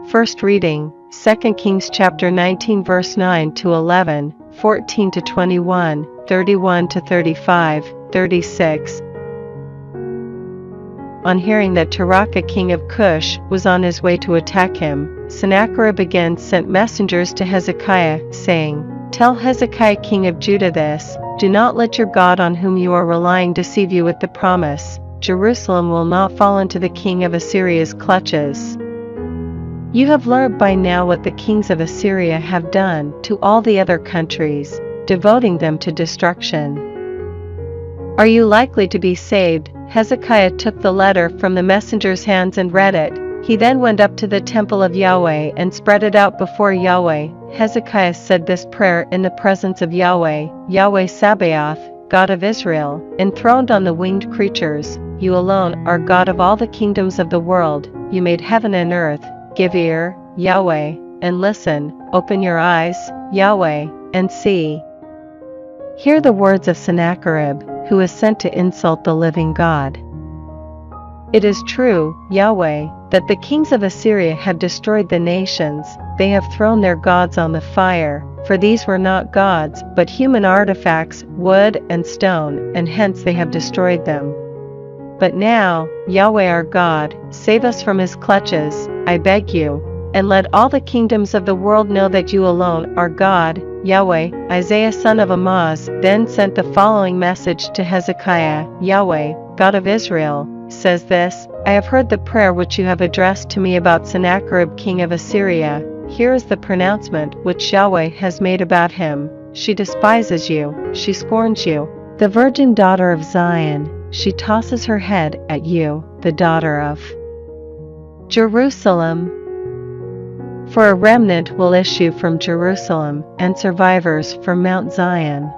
First reading, 2 Kings chapter 19 verse 9 to 11, 14 to 21, 31 to 35, 36. On hearing that Tirhakah king of Cush was on his way to attack him, Sennacherib again sent messengers to Hezekiah, saying, "Tell Hezekiah king of Judah this, do not let your God on whom you are relying deceive you with the promise, Jerusalem will not fall into the king of Assyria's clutches. You have learned by now what the kings of Assyria have done to all the other countries, devoting them to destruction. Are you likely to be saved?" Hezekiah took the letter from the messenger's hands and read it. He then went up to the temple of Yahweh and spread it out before Yahweh. Hezekiah said this prayer in the presence of Yahweh, "Yahweh Sabaoth, God of Israel, enthroned on the winged creatures, you alone are God of all the kingdoms of the world. You made heaven and earth. Give ear, Yahweh, and listen. Open your eyes, Yahweh, and see. Hear the words of Sennacherib, who is sent to insult the living God. It is true, Yahweh, that the kings of Assyria have destroyed the nations. They have thrown their gods on the fire, for these were not gods but human artifacts, wood and stone, and hence they have destroyed them. But now, Yahweh our God, save us from his clutches, I beg you, and let all the kingdoms of the world know that you alone are God, Yahweh." Isaiah son of Amoz then sent the following message to Hezekiah, "Yahweh, God of Israel, says this, I have heard the prayer which you have addressed to me about Sennacherib king of Assyria. Here is the pronouncement which Yahweh has made about him. She despises you, she scorns you. The virgin daughter of Zion, she tosses her head at you, the daughter of Jerusalem. For a remnant will issue from Jerusalem, and survivors from Mount Zion.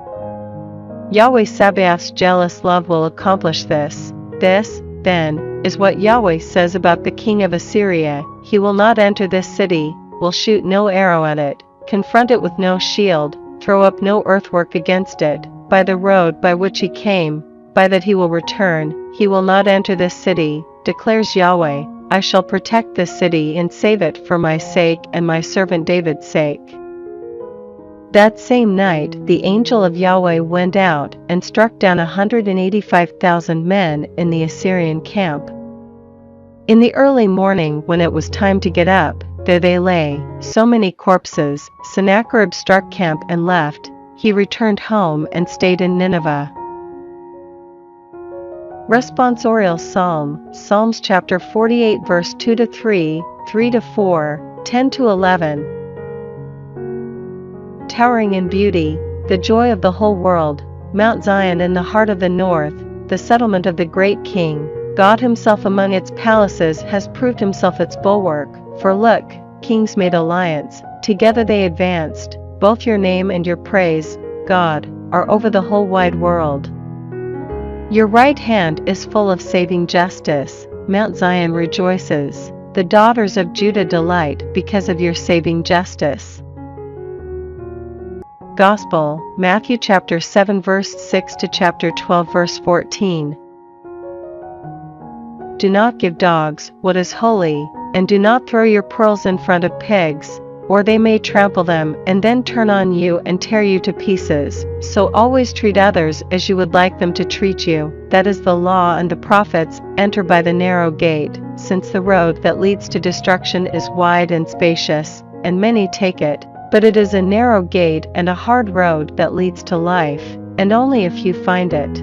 Yahweh Sabaoth's jealous love will accomplish this. This, then, is what Yahweh says about the king of Assyria. He will not enter this city, will shoot no arrow at it, confront it with no shield, throw up no earthwork against it. By the road by which he came, by that he will return, he will not enter this city, declares Yahweh. I shall protect this city and save it for my sake and my servant David's sake." That same night the angel of Yahweh went out and struck down 185,000 men in the Assyrian camp. In the early morning when it was time to get up, there they lay, so many corpses. Sennacherib struck camp and left. He returned home and stayed in Nineveh. Responsorial Psalm, Psalms chapter 48 verse 2 to 3, 3 to 4, 10 to 11. Towering in beauty, the joy of the whole world, Mount Zion in the heart of the north, the settlement of the great king, God himself among its palaces has proved himself its bulwark. For look, kings made alliance, together they advanced, both your name and your praise, God, are over the whole wide world. Your right hand is full of saving justice, Mount Zion rejoices, the daughters of Judah delight because of your saving justice. Gospel, Matthew chapter 7 verse 6 to chapter 12 verse 14. Do not give dogs what is holy, and do not throw your pearls in front of pigs, or they may trample them and then turn on you and tear you to pieces. So always treat others as you would like them to treat you. That is the law and the prophets. Enter by the narrow gate, since the road that leads to destruction is wide and spacious, and many take it. But it is a narrow gate and a hard road that leads to life, and only a few find it.